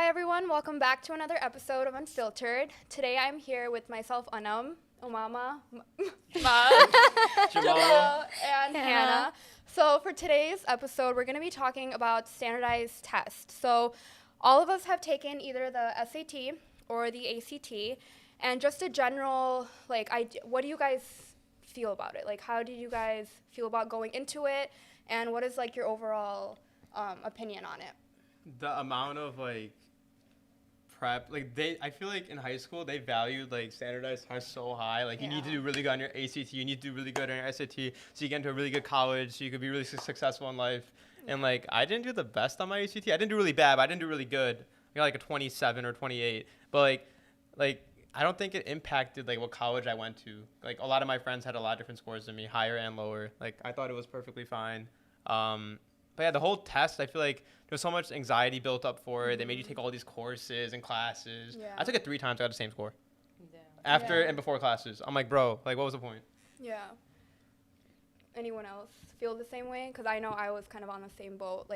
Hi everyone, welcome back to another episode of Unfiltered. Today I'm here with myself, Anam, Umama, Ma, Jamal, and Hannah. So for today's episode, we're going to be talking about standardized tests. So all of us have taken either the SAT or the ACT, and just a general, what do you guys feel about it? Like, how do you guys feel about going into it, and what is, like, your overall opinion on it? The amount of prep, I feel like in high school they valued standardized tests so high. You need to do really good on your ACT, you need to do really good on your SAT, so you get into a really good college, so you could be really successful in life. And I didn't do the best on my ACT. I didn't do really bad, but I didn't do really good. I got a 27 or 28. But I don't think it impacted what college I went to. A lot of my friends had a lot of different scores than me, higher and lower. I thought it was perfectly fine. But yeah, the whole test, I feel like there's so much anxiety built up for it. They made you take all these courses and classes. Yeah. I took it 3 times. I got the same score. Yeah. After and before classes. I'm like, bro, what was the point? Yeah. Anyone else feel the same way? Because I know I was kind of on the same boat.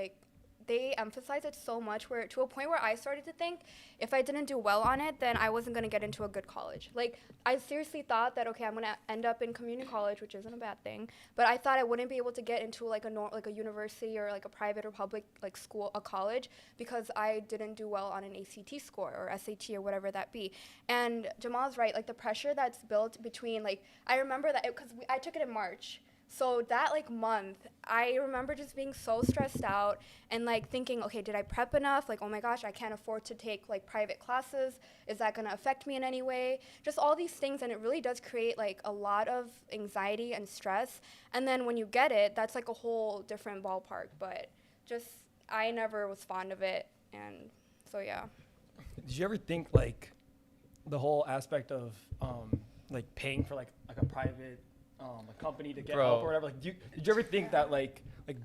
They emphasize it so much to a point where I started to think if I didn't do well on it, then I wasn't going to get into a good college. I seriously thought that, okay, I'm going to end up in community college, which isn't a bad thing, but I thought I wouldn't be able to get into a university or a private or public school, a college, because I didn't do well on an ACT score or SAT or whatever that be. And Jamal's right, the pressure that's built between, I remember that because I took it in March. So that month, I remember just being so stressed out and thinking, okay, did I prep enough? Oh my gosh, I can't afford to take private classes. Is that gonna affect me in any way? Just all these things, and it really does create a lot of anxiety and stress. And then when you get it, that's a whole different ballpark. But just I never was fond of it, and so yeah. Did you ever think the whole aspect of paying for a private a company to get help or whatever? Did you ever think that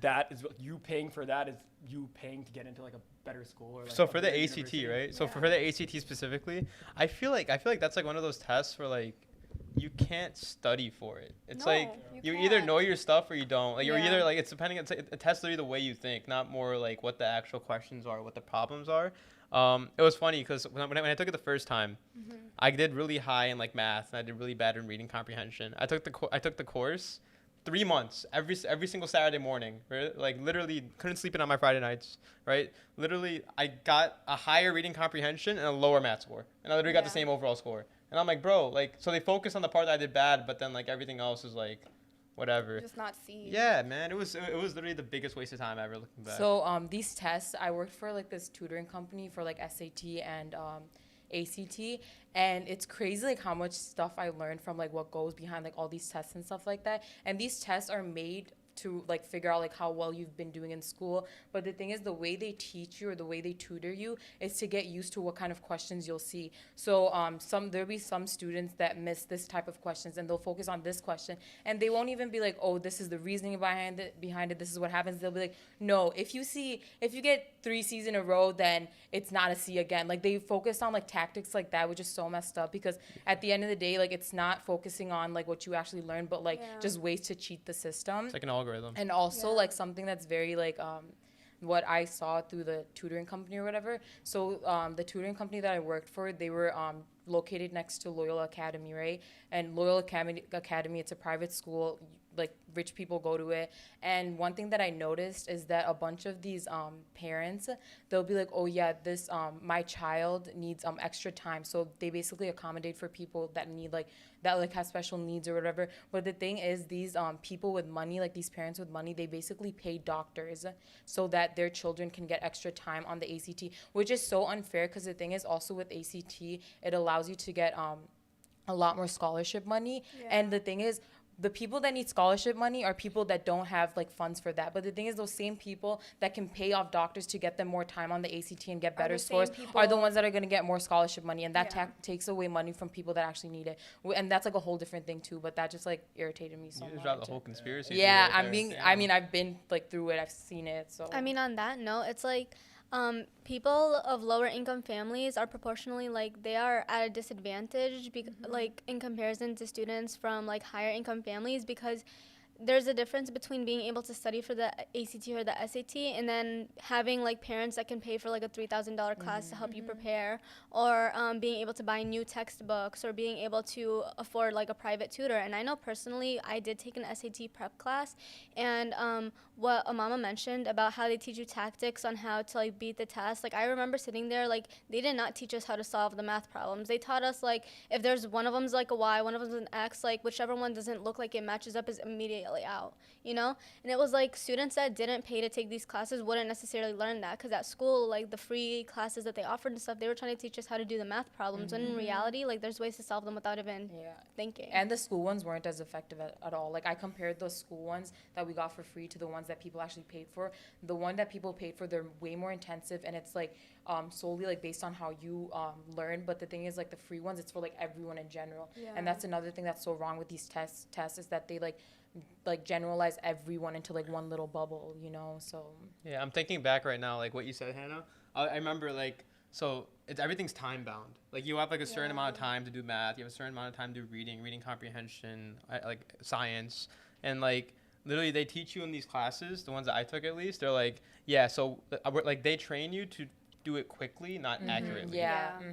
that is what you paying for, that is you paying to get into a better school or so for the ACT, university? right? Yeah. So for the ACT specifically, I feel like that's one of those tests where you can't study for it. It's No, you can't. either know your stuff or you don't. You're Yeah. either it's depending. It's a test literally the way you think, not more what the actual questions are, what the problems are. It was funny because when I took it the first time, I did really high in math and I did really bad in reading comprehension. I took the course 3 months every single Saturday morning. Right? Literally couldn't sleep in on my Friday nights. Right? Literally, I got a higher reading comprehension and a lower math score, and I literally got the same overall score. And I'm like, bro, so they focus on the part that I did bad, but then everything else is whatever. Just not see. Yeah, man, it was literally the biggest waste of time ever looking back. So these tests, I worked for this tutoring company for SAT and ACT, and it's crazy how much stuff I learned from what goes behind all these tests and stuff like that. And these tests are made to figure out how well you've been doing in school, but the thing is the way they teach you or the way they tutor you is to get used to what kind of questions you'll see. So there'll be some students that miss this type of questions and they'll focus on this question and they won't even be oh, this is the reasoning behind it, this is what happens. They'll be no, if you get 3 C's in a row, then it's not a C again. They focus on tactics like that, which is so messed up, because at the end of the day, it's not focusing on what you actually learned, but just ways to cheat the system. It's an algorithm. And also something that's very what I saw through the tutoring company or whatever. So the tutoring company that I worked for, they were located next to Loyola Academy, right? And Loyola Academy, it's a private school. Rich people go to it. And one thing that I noticed is that a bunch of these parents, they'll be oh yeah, this my child needs extra time. So they basically accommodate for people that need that have special needs or whatever. But the thing is, these people with money, these parents with money, they basically pay doctors so that their children can get extra time on the ACT, which is so unfair, because the thing is also with ACT, it allows you to get a lot more scholarship money. Yeah. And the thing is, the people that need scholarship money are people that don't have funds for that. But the thing is, those same people that can pay off doctors to get them more time on the ACT and get better scores are the ones that are going to get more scholarship money. And that takes away money from people that actually need it. And that's a whole different thing too. But that just irritated me so much. You just dropped the whole conspiracy. Yeah, I've been through it. I've seen it. So I mean, on that note, it's people of lower income families are proportionally they are at a disadvantage in comparison to students from higher income families, because there's a difference between being able to study for the ACT or the SAT and then having like parents that can pay for like a $3,000 class to help you prepare, or being able to buy new textbooks, or being able to afford like a private tutor. And I know personally I did take an SAT prep class, and what Amama mentioned about how they teach you tactics on how to like beat the test, like I remember sitting there, like they did not teach us how to solve the math problems. They taught us like if there's one of them's like a Y, one of them's an X, like whichever one doesn't look like it matches up is immediately out, you know? And it was like students that didn't pay to take these classes wouldn't necessarily learn that, because at school, like the free classes that they offered and stuff, they were trying to teach us how to do the math problems, when in reality, like there's ways to solve them without even thinking. And the school ones weren't as effective at all. Like I compared those school ones that we got for free to the ones that people actually paid for. The one that people paid for, they're way more intensive, and it's like solely like based on how you learn. But the thing is, like the free ones, it's for like everyone in general. And that's another thing that's so wrong with these tests is that they like generalize everyone into like one little bubble, you know? So Yeah, I'm thinking back right now, like what you said, Hannah. I remember like, so everything's time bound. Like you have like a certain amount of time to do math. You have a certain amount of time to do reading comprehension, like science, and like literally they teach you in these classes, the ones that I took at least. They're like, yeah, so like they train you to do it quickly, not accurately.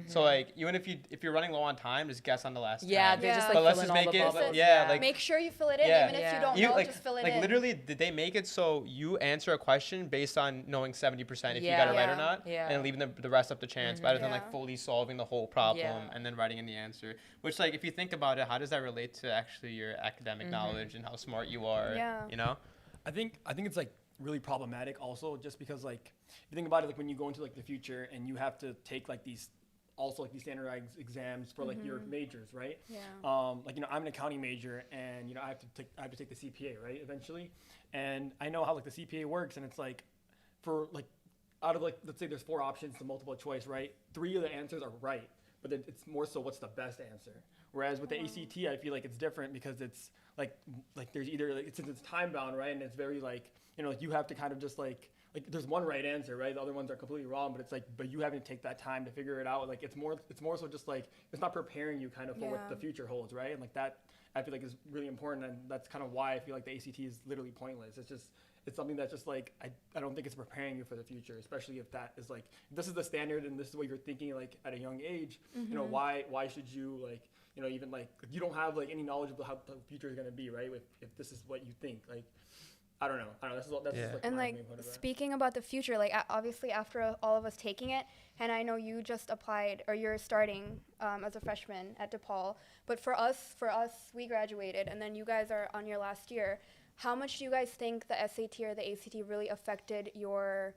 So like even if you're running low on time, just guess on the last. Yeah, 10. they're just like But let's filling just all make the it. bubbles. Yeah, like Make sure you fill it in, Yeah. even if you Yeah. don't you know, like just fill it like in. literally did they make it so you answer a question based on knowing 70% if you got it right or not, and leaving the rest up to chance, rather than like fully solving the whole problem and then writing in the answer. Which like if you think about it, how does that relate to actually your academic knowledge and how smart you are? Yeah. You know. I think it's like really problematic also, just because like if you think about it, like when you go into like the future and you have to take like these standardized exams for like your majors, right? Like, you know, I'm an accounting major, and you know I have to take the CPA, right, eventually. And I know how like the CPA works, and it's like for like out of like, let's say there's 4 options to multiple choice, right? 3 of the answers are right, but then it's more so what's the best answer. Whereas with the ACT, I feel like it's different because it's like there's either like since it's time bound, right, and it's very like, you know, like you have to kind of just like there's one right answer, right? The other ones are completely wrong, but it's like, but you having to take that time to figure it out. Like it's more so just like it's not preparing you kind of for what the future holds, right? And like that, I feel like is really important, and that's kind of why I feel like the ACT is literally pointless. It's something that's just like I don't think it's preparing you for the future, especially if that is like if this is the standard and this is what you're thinking like at a young age. You know, why should you like, you know, even like you don't have like any knowledge of how the future is going to be, right? If this is what you think, like I don't know. That's just like And my like main point of that. speaking about the future, like obviously after all of us taking it, and I know you just applied or you're starting as a freshman at DePaul, but for us, we graduated, and then you guys are on your last year. How much do you guys think the SAT or the ACT really affected your,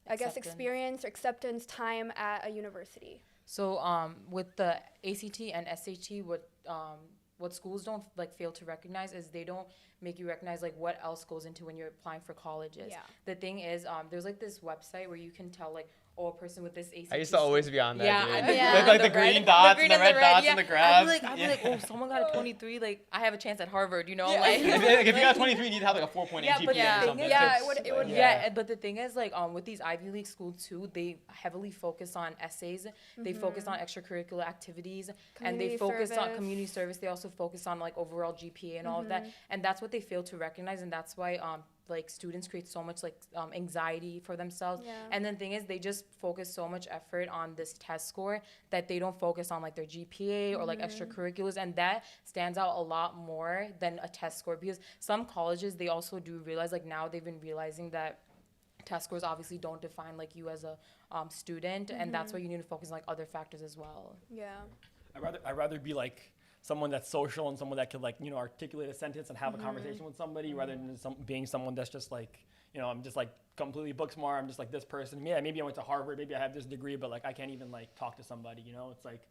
I guess, experience or acceptance time at a university? So with the ACT and SAT, what schools don't like fail to recognize is they don't make you recognize like what else goes into when you're applying for colleges. Yeah. The thing is, there's like this website where you can tell like, oh, a person with this ACT. I used to always be on that. Yeah, dude. I'd be With like the green dots and the red dots and the graphs. I'd be like, oh, someone got a 23. Like, I have a chance at Harvard, you know? Yeah. Like, if you got 23, you need to have like a 4.8 Yeah, GPA but or the something. thing is- Yeah, it would. Yeah, but the thing is, like, with these Ivy League schools too, they heavily focus on essays. They focus on extracurricular activities, and they Community focus on service. community service. They also focus on like overall GPA and all of that, and that's what they fail to recognize, and that's why like students create so much like anxiety for themselves. Yeah. And then the thing is, they just focus so much effort on this test score that they don't focus on like their GPA or like extracurriculars, and that stands out a lot more than a test score, because some colleges, they also do realize, like now they've been realizing that test scores obviously don't define like you as a student, and that's why you need to focus on like other factors as well. Yeah. I'd rather be like someone that's social and someone that could like, you know, articulate a sentence and have a conversation with somebody, rather than being someone that's just like, you know, I'm just like completely book smart. I'm just like this person. Yeah, maybe I went to Harvard, maybe I have this degree, but like I can't even like talk to somebody. You know, it's like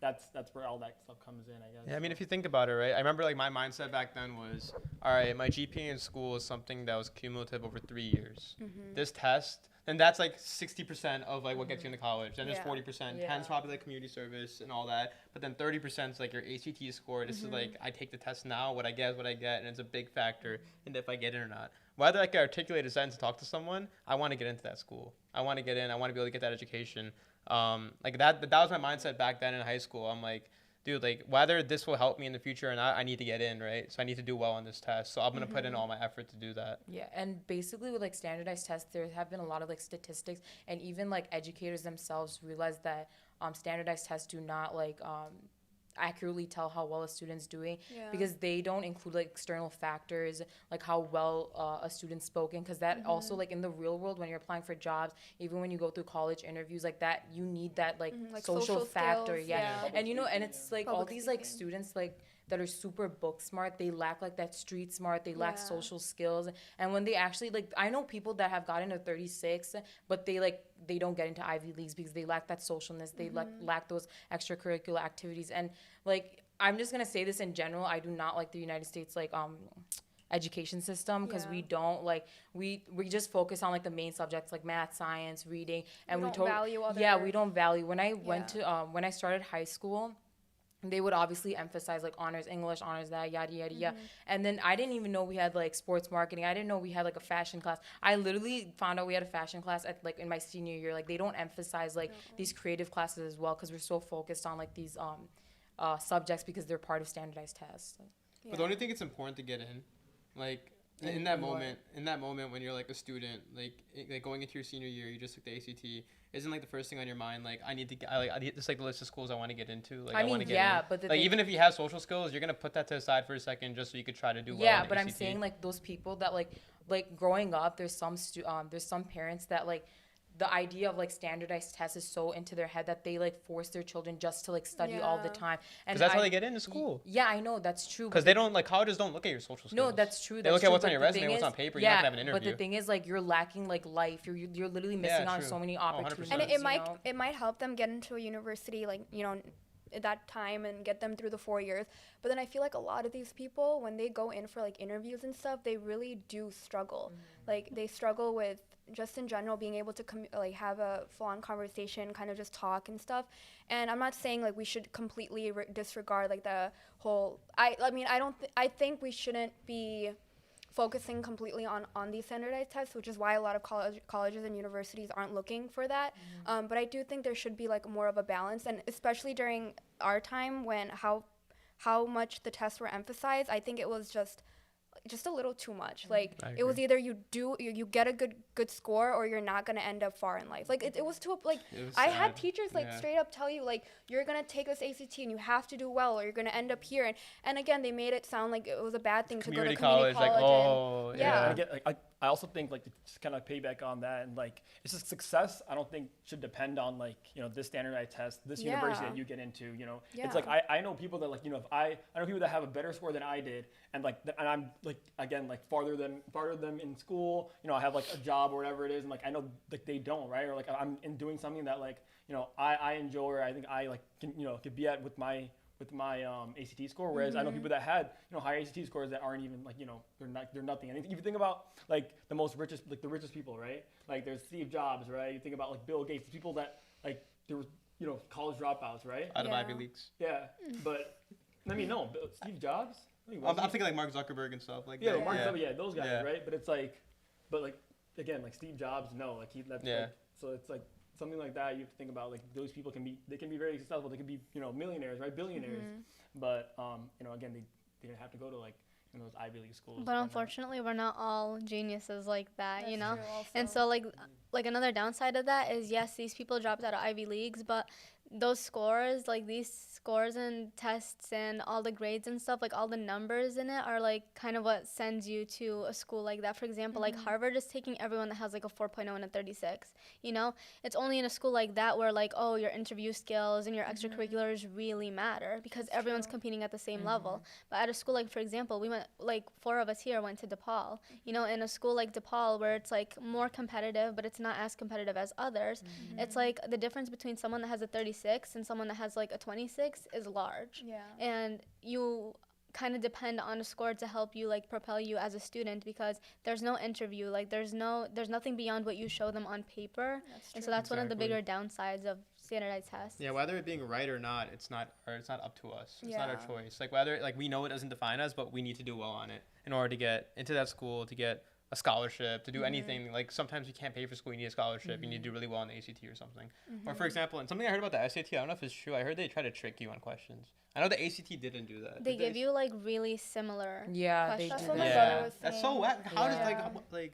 that's where all that stuff comes in, I guess. Yeah, I mean, if you think about it, right? I remember like my mindset back then was, all right, my GPA in school is something that was cumulative over 3 years. This test, and that's like 60% of like what gets you into college. Then there's 40%. Yeah. 10's probably like community service and all that. But then 30% is like your ACT score. This is like, I take the test now, what I get is what I get, and it's a big factor in if I get in or not. Whether I can articulate a sentence to talk to someone, I want to get into that school. I want to get in. I want to be able to get that education. Like that was my mindset back then in high school. I'm like, dude, like whether this will help me in the future or not, I need to get in, right? So I need to do well on this test. So I'm gonna put in all my effort to do that. Yeah, and basically with like standardized tests, there have been a lot of like statistics, and even like educators themselves realize that standardized tests do not like accurately tell how well a student's doing Yeah. because they don't include like external factors like how well a student's spoken, because that also like in the real world when you're applying for jobs, even when you go through college interviews like that, you need that like, Like social factor. skills, Yeah. And you know, and it's like all Public these like speaking. students like that are super book smart, they lack like that street smart, they lack Yeah. social skills. And when they actually like, I know people that have gotten a 36 but they don't get into Ivy Leagues because they lack that socialness, they lack those extracurricular activities. And like, I'm just gonna say this in general, I do not like the United States like education system, because we Yeah. don't like we just focus on like the main subjects like math, science, reading, and We we don't value other. yeah, we don't value. When I went Yeah. to when I started high school, they would obviously emphasize like honors English, honors that, yada yada yada. And then I didn't even know we had like sports marketing. I didn't know we had like a fashion class. I literally found out we had a fashion class at like in my senior year. Like they don't emphasize like these creative classes as well, because we're so focused on like these subjects because they're part of standardized tests. But don't you think it's important to get in, like in that moment when you're like a student, like going into your senior year, you just took the ACT. Isn't like the first thing on your mind like I need to get I need this like the list of schools I want to get into. Like I mean, want to get yeah, in. but the like thing- even if you have social skills, you're gonna put that to the side for a second just so you could try to do well. Yeah, on the but I'm ACT. saying like those people that like growing up, there's some parents that like the idea of like standardized tests is so into their head that they like force their children just to like study all the Yeah. time. And Because that's how they get into school. Yeah, I know that's true. Because they don't like colleges don't look at your social skills. No, that's true. They That's look true, at what's on but your the resume, thing what's is- on paper. Yeah, You're not gonna have an but the interview. thing is, like, you're lacking like life. You're literally missing out on true. so many Oh, 100%. opportunities. And it you might know? it might help them get into a university like at that time and get them through the 4 years. But then I feel like a lot of these people, when they go in for like interviews and stuff, they really do struggle. Like they struggle with just in general being able to like have a full-on conversation, kind of just talk and stuff. And I'm not saying like we should completely disregard like the whole. I mean I think we shouldn't be focusing completely on these standardized tests, which is why a lot of colleges and universities aren't looking for that. But I do think there should be like more of a balance, and especially during our time when how much the tests were emphasized, I think it was just a little too much. Like I it was agree. either you get a good score or you're not gonna end up far in life. Like it was too like It was I had sad. teachers like Yeah. straight up tell you like you're gonna take this ACT and you have to do well or you're gonna end up here. And again, they made it sound like it was a bad thing to go to Community community college, like college. yeah. Yeah. And again, I also think like to just kind of payback on that, and like it's just success. I don't think should depend on like this standardized test, this university Yeah. that you get into. Yeah. It's like I know people that like if I know people that have a better score than I did, and like and I'm like again like farther them in school. I have like a job or whatever it is, and like I know like they don't, right? Or like I'm in doing something that like I enjoy, or I think I like can could be at with my ACT score, whereas I know people that had high ACT scores that aren't even like they're nothing. And if you think about like the richest people, right? Like there's Steve Jobs, right? You think about like Bill Gates, people that like there was college dropouts, right? Out of Yeah. Ivy Leagues. Yeah, but I mean no, Steve Jobs. I mean, I'm thinking like Mark Zuckerberg and stuff like yeah, that. Mark yeah. Zuckerberg, yeah, those guys, Yeah. right? But it's like, again, like Steve Jobs, no, like that's Yeah. like, so it's like something like that. You have to think about like those people can be very successful. They can be millionaires, right? Billionaires, but again, they didn't have to go to like those Ivy League schools. But unfortunately, we're not all geniuses like that, That's true also. And so like another downside of that is yes, these people dropped out of Ivy Leagues, but those scores, like these scores and tests and all the grades and stuff, like all the numbers in it are like kind of what sends you to a school like that. For example, like Harvard is taking everyone that has like a 4.0 and a 36. It's only in a school like that where like, oh, your interview skills and your extracurriculars really matter because everyone's competing at the same level. But at a school like, for example, we went like 4 of us here went to DePaul. In a school like DePaul where it's like more competitive, but it's not as competitive as others. It's like the difference between someone that has a 36 and someone that has like a 26 is large. Yeah. And you kind of depend on a score to help you like propel you as a student because there's no interview, like there's nothing beyond what you show them on paper. And so that's one of the bigger downsides of standardized tests. Yeah, whether it being right or not, it's not up to us. It's not our Yeah. choice. Like whether like we know it doesn't define us, but we need to do well on it in order to get into that school, to get a scholarship, to do anything. Like sometimes you can't pay for school, you need a scholarship, you need to do really well on the ACT or something. Or for example, and something I heard about the SAT, I don't know if it's true. I heard they try to trick you on questions. I know the ACT didn't do that. They Did give you like really similar Yeah, they questions. That's do what my that. brother was That's so saying. whack. How does Yeah.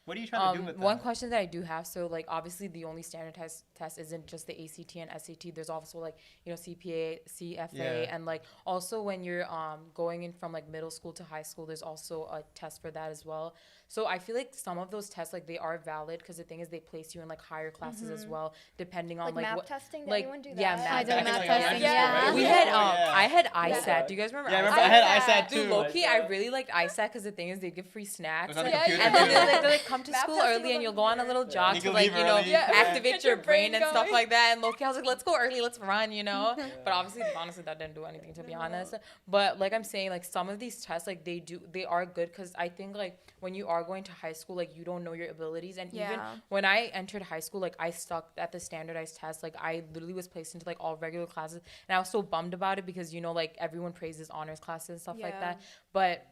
what are you trying to do with that? One question that I do have, so like obviously the only standardized test isn't just the ACT and SAT. There's also like, you know, CPA, CFA, Yeah. and like also when you're going in from like middle school to high school, there's also a test for that as well. So I feel like some of those tests, like they are valid because the thing is they place you in like higher classes as well, depending on Like like math what. testing? Did Like, anyone do that? yeah, math I did math testing. testing. Yeah. We Yeah. had Yeah. I had ISAT. Do you guys remember? Yeah, I remember ISAT? I had ISAT Dude, too. low key, I really liked ISAT because the thing is they give free snacks. on the Yeah, computer. And then they're like, come to Math school testing early was and you'll on go on a here. little jog You to can like, leave you know, early. Yeah. activate Get your your brain brain and stuff going. like that. And low-key, I was like, let's go early, let's run, you know? But obviously, honestly, that didn't do anything, to be honest. But like I'm saying, like some of these tests, like they are good because I think like when you are going to high school, like you don't know your abilities. And even Yeah. when I entered high school, like I stuck at the standardized test. Like I literally was placed into like all regular classes. And I was so bummed about it because, you know, like everyone praises honors classes and stuff like Yeah. that. But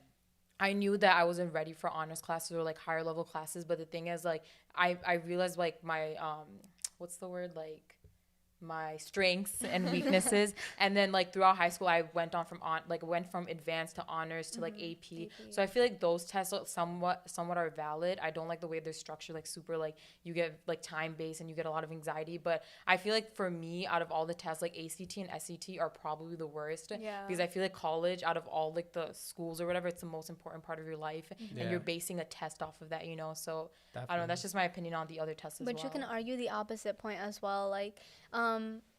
I knew that I wasn't ready for honors classes or like higher level classes. But the thing is, like, I realized like my what's the word, like my strengths and weaknesses. And then like throughout high school I went from advanced to honors to like AP. So I feel like those tests are somewhat are valid. I don't like the way they're structured, like super like you get like time based and you get a lot of anxiety. But I feel like for me, out of all the tests, like ACT and SAT are probably the worst. Yeah. Because I feel like college, out of all like the schools or whatever, it's the most important part of your life. Yeah. And you're basing a test off of that, you know. So I don't know, Definitely. that's just my opinion on the other tests as But well. you can argue the opposite point as well. Like,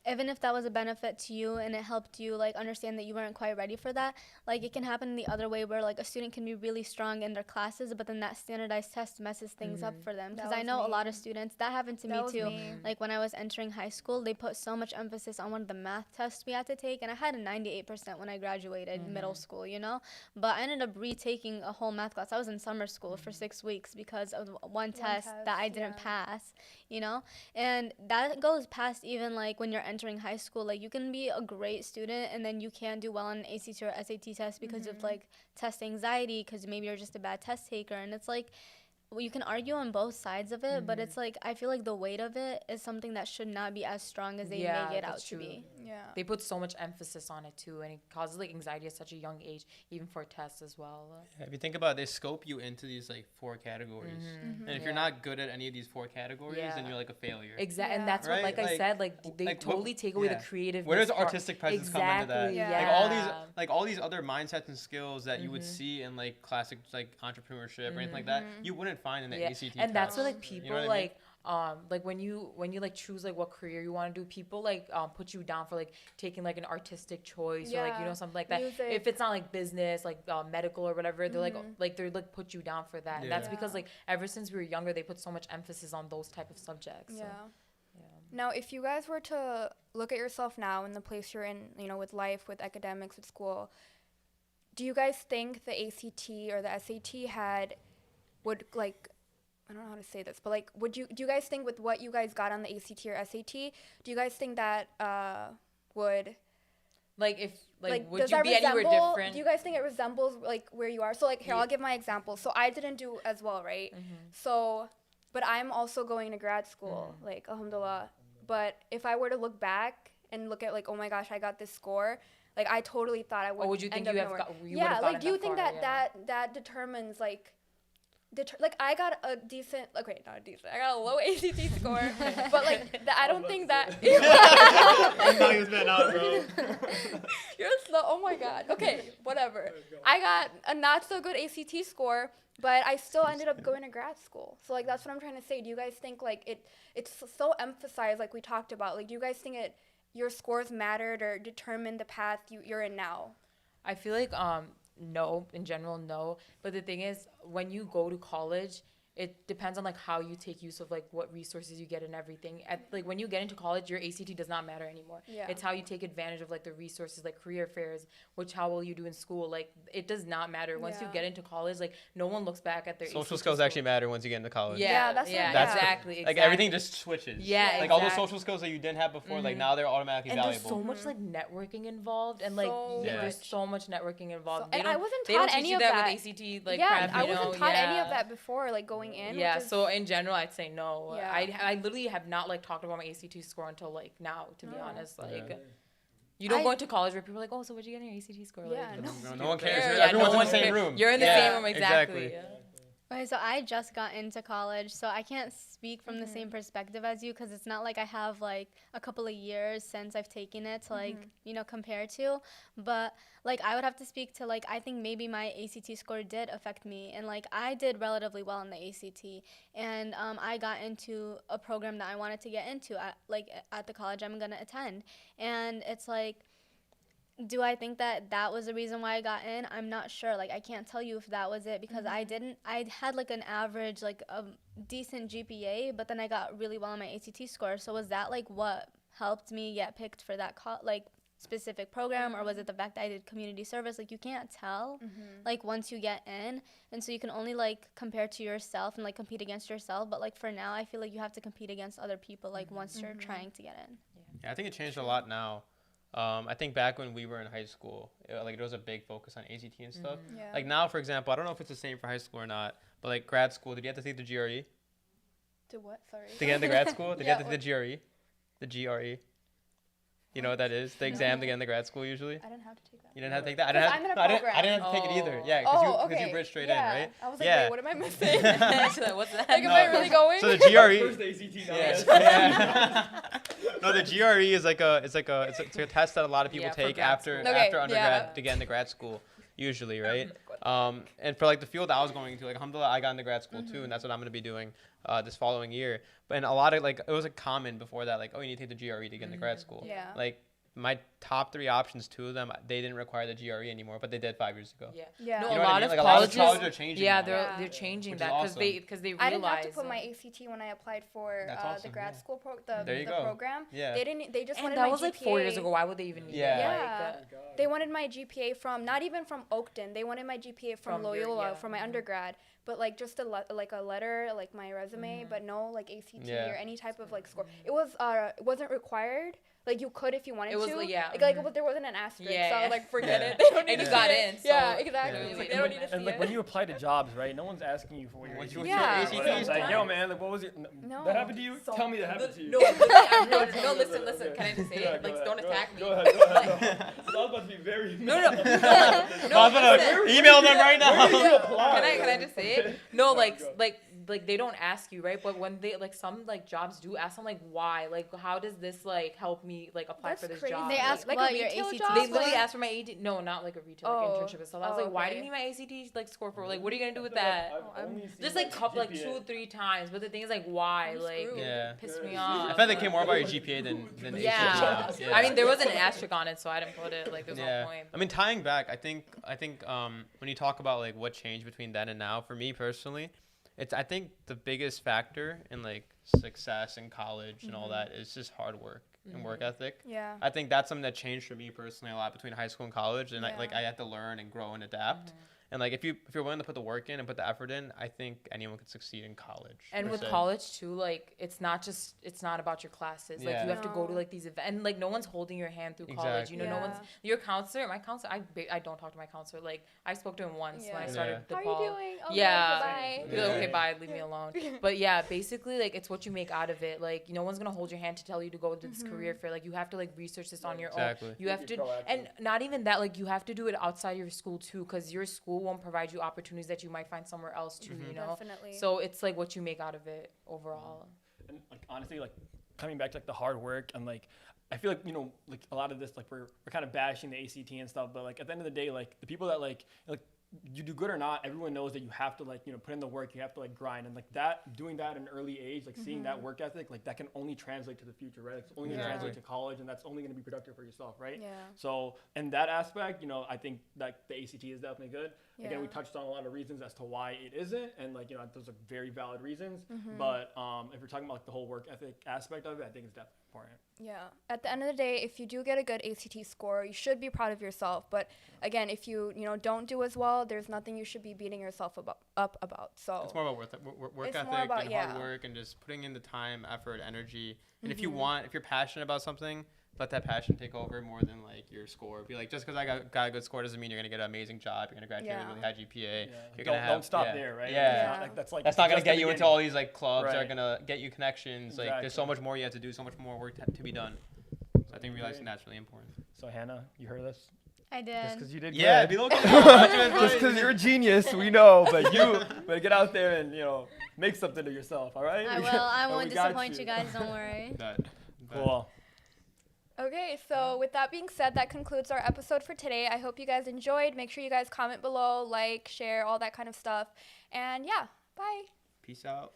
even if that was a benefit to you and it helped you like understand that you weren't quite ready for that, like it can happen the other way where like a student can be really strong in their classes, but then that standardized test messes things up for them. Because That I was know a me. lot of students that happened to That me was too. me. Like when I was entering high school, they put so much emphasis on one of the math tests we had to take, and I had a 98% when I graduated middle school, you know. But I ended up retaking a whole math class. I was in summer school for 6 weeks because of one test that I didn't pass, you know. And that goes past even like when you're entering high school. Like you can be a great student and then you can't do well on an ACT or SAT test because of like test anxiety, because maybe you're just a bad test taker. And it's like, well, you can argue on both sides of it, but it's like I feel like the weight of it is something that should not be as strong as they make it out that's to true. be. Yeah. They put so much emphasis on it too, and it causes like anxiety at such a young age, even for tests as well. If you think about it, they scope you into these like 4 categories. And if you're not good at any of these 4 categories, then Yeah. you're like a failure. Exactly, Yeah. and that's what, Right? like I Like- said, like they like, totally what- take away yeah. the creative. Where does artistic presence come into that? Exactly, Yeah. Like all these other mindsets and skills that you would see in like classic like entrepreneurship or anything like that, you wouldn't find in the ACT. And that's test. what like people You know what I mean? like when you like choose like what career you want to do, people like put you down for like taking like an artistic choice or like, you Yeah. know, something like that. Music. If it's not like business, like medical or whatever, they're they're like put you down for that. And that's Yeah. because like ever since we were younger, they put so much emphasis on those type of subjects. So, Yeah. yeah. Now, if you guys were to look at yourself now in the place you're in, you know, with life, with academics, with school, do you guys think the ACT or the SAT would like, I don't know how to say this, but like, do you guys think with what you guys got on the ACT or SAT, do you guys think that would Like if would does you that be anywhere resemble? different? Do you guys think it resembles like where you are? So like here, Yeah. I'll give my example. So I didn't do as well, right? So, but I'm also going to grad school, like alhamdulillah. But if I were to look back and look at like, oh my gosh, I got this score. Like I totally thought I would. Or would you think end you up have nowhere. got you Yeah, would've like gotten do you that think far? that that determines like. Like I got a decent, okay, not a decent. I got a low ACT score, but like I don't think that. I thought he was meant out, bro. You're slow. Oh my god. Okay, whatever. I got a not so good ACT score, but I still ended up going to grad school. So like that's what I'm trying to say. Do you guys think like it's so emphasized, like we talked about? Like do you guys think your scores mattered or determined the path you're in now? I feel like no, in general, no. But the thing is, when you go to college, it depends on like how you take use of like what resources you get and everything. Like when you get into college, your ACT does not matter anymore. Yeah. It's how you take advantage of like the resources, like career fairs, which how well you do in school. Like it does not matter once you Yeah. get into college. Like no one looks back at their Social ACT skills score. actually matter once you get into college. Yeah, that's what- That's the- exactly. Like everything just switches. Yeah, Like all those exactly. social skills that you didn't have before, like now they're automatically And valuable. there's so much like networking involved, and like So there's much. so much networking involved. So- They and I don't- wasn't they don't taught teach any you of that that. with ACT like yeah, prep. I you wasn't know? taught any Yeah. of that before, like going in. Yeah, which is- so in general, I'd say no. Yeah. I literally have not like talked about my ACT score until like now, to be No. honest. Like, Yeah. you don't I- go into college where people are like, oh, so what'd you get in your ACT score? Yeah, Like, no. No one care. cares. Yeah, Everyone's no in one the same cares. room. You're in the Yeah. same room, exactly. Exactly. Okay, so I just got into college, so I can't speak from the same perspective as you because it's not like I have like a couple of years since I've taken it to like, you know, compare to. But like I would have to speak to like I think maybe my ACT score did affect me, and like I did relatively well in the ACT, and I got into a program that I wanted to get into at the college I'm gonna attend, and it's like, do I think that that was the reason why I got in? I'm not sure. Like, I can't tell you if that was it because I had like an average, like a decent GPA, but then I got really well on my ACT score. So was that like what helped me get picked for that specific program, or was it the fact that I did community service? Like, you can't tell like once you get in, and so you can only like compare to yourself and like compete against yourself. But like for now, I feel like you have to compete against other people like once you're trying to get in. Yeah, I think it changed a lot now. I think back when we were in high school, like there was a big focus on ACT and stuff. Yeah. Like now, for example, I don't know if it's the same for high school or not, but like grad school, did you have to take the GRE To what? Sorry. to get into grad school? Did you Yeah, have to take the GRE? The GRE? You know what that is? The exam to get into grad school usually? I didn't have to take that. You didn't have to take that? I 'Cause didn't I'm in a no, I didn't program. have to take it either. Oh. Yeah, because Oh, you okay. bridged straight yeah. in, right? I was like, Yeah. wait, what am I missing? She's like, what's that? Like, am I really going? So the GRE. First ACT now. Yeah. Yes. No, the GRE is like a test that a lot of people Yeah, for take grad after school. Okay, undergrad yeah. to get into grad school, usually, right? And for like the field I was going to, like alhamdulillah, I got into grad school too, and that's what I'm gonna be doing this following year. But and a lot of like it was like common before that, like, oh, you need to take the GRE to get into grad school. Yeah. Like my top 3 options, 2 of them, they didn't require the GRE anymore, but they did 5 years ago. Yeah. Yeah. No, You know a what I lot mean? of Like, a lot of colleges, colleges are changing yeah, that. Yeah. they're changing Which that is because awesome. they I realize. didn't have to put my ACT when I applied for That's the awesome, grad yeah. school There you the go. program. Yeah. They just and wanted that my was GPA. like 4 years ago. Why would they even need Yeah. it? Yeah. Like, They wanted my GPA from not even from Oakton. They wanted my GPA from From your- Loyola yeah. from my undergrad, but like just like a letter, like my resume, but no like ACT Yeah. or any type of like score. It wasn't required. Like you could if you wanted It was, to. like, yeah, Like there wasn't an asterisk. Yeah, so yeah. like forget Yeah. it. They don't need And to you see got it. in, so Yeah, exactly. Yeah. Like, They they don't need to see And like it. when you apply to jobs, right? No one's asking you for your What's ACT. your Yeah. ACT It's like, score? yo, man, like what was your? No. That happened to you? Tell me that happened to you. No, no, listen. Can I just say Yeah, it? go Like, ahead, don't go attack ahead, me. Go ahead. I was about to be very. No. I was gonna email them right Where did you now. apply? Can I just say it? No, Go ahead, like they don't ask you, right? But when they like some like jobs do ask them like why, like how does this like help me like apply That's for this crazy. job? They Like, ask like what a your retail ACT job? they score. literally asked for my AD. No, not like a retail like Oh. internship and stuff. I was like, why do you Okay. need my ACT like score for? Like, what are you gonna do with that? Just like couple like 2 or 3 times. But the thing is like why? I'm Like screwed. Yeah. pissed me I off. feel like they care more about your GPA than Yeah. ACT. I mean, there was an asterisk on it, so I didn't put it. Like, there's Yeah. no point. I mean, tying back, I think when you talk about like what changed between then and now, for me personally, I think the biggest factor in like success in college and all that is just hard work and work ethic. Yeah. I think that's something that changed for me personally a lot between high school and college, and Yeah. I had to learn and grow and adapt. And like if you're willing to put the work in and put the effort in, I think anyone could succeed in college. And per with se. college too, like it's not about your classes. Like Yeah. you have to go to No. like these events, and like no one's holding your hand through college. You know, no Yeah. one's your counselor. My counselor, I don't talk to my counselor. Like I spoke to him once when I Yeah. started Yeah. the How are call. you doing? Oh, Yeah. Bye. Be like, Yeah. okay, bye, leave me alone. But yeah, basically, like it's what you make out of it. Like no one's gonna hold your hand to tell you to go to this career fair. Like you have to like research this on your Exactly. own. You have Be to, proactive. and not even that. Like you have to do it outside your school too, because your school won't provide you opportunities that you might find somewhere else too. You know. Definitely. So it's like what you make out of it overall. And like honestly, like coming back to like the hard work and like I feel like like a lot of this like we're kind of bashing the ACT and stuff, but like at the end of the day, like the people that like you do good or not, everyone knows that you have to like, you know, put in the work, you have to like grind, and like that, doing that at an early age, like seeing that work ethic, like that can only translate to the future, right? Like, it's only gonna Yeah. translate to college, and that's only gonna be productive for yourself, right? Yeah. So in that aspect, you know, I think that the ACT is definitely good. Again, we Yeah. touched on a lot of reasons as to why it isn't, and like, you know, those are very valid reasons. Mm-hmm. But if we're talking about like the whole work ethic aspect of it, I think it's definitely important. Yeah. At the end of the day, if you do get a good ACT score, you should be proud of yourself. But again, if you don't do as well, there's nothing you should be beating yourself up about. So It's more about work It's ethic more about- and yeah. hard work and just putting in the time, effort, energy. And if Mm-hmm. if you're passionate about something, let that passion take over more than like your score. Be like, just because I got a good score doesn't mean you're gonna get an amazing job. You're gonna graduate with a Yeah. really high GPA. Yeah. You're Don't, gonna have, don't stop yeah. there, right? Yeah. It's Yeah. not like, that's like That's not gonna just the get you into beginning. all these like clubs that are Right. gonna get you connections. Like there's so Exactly. much more you have to do, so much more work to be done. So I think realizing that's really important. So Hannah, you heard this? I Just did. because you did Yeah, good. be looking. Just Just because you're a genius, we know, but you better get out there and, you know, make something of yourself, all right? I will. I And won't we got disappoint you guys. Don't worry. Cool. Okay, so with that being said, that concludes our episode for today. I hope you guys enjoyed. Make sure you guys comment below, like, share, all that kind of stuff. And yeah, bye. Peace out.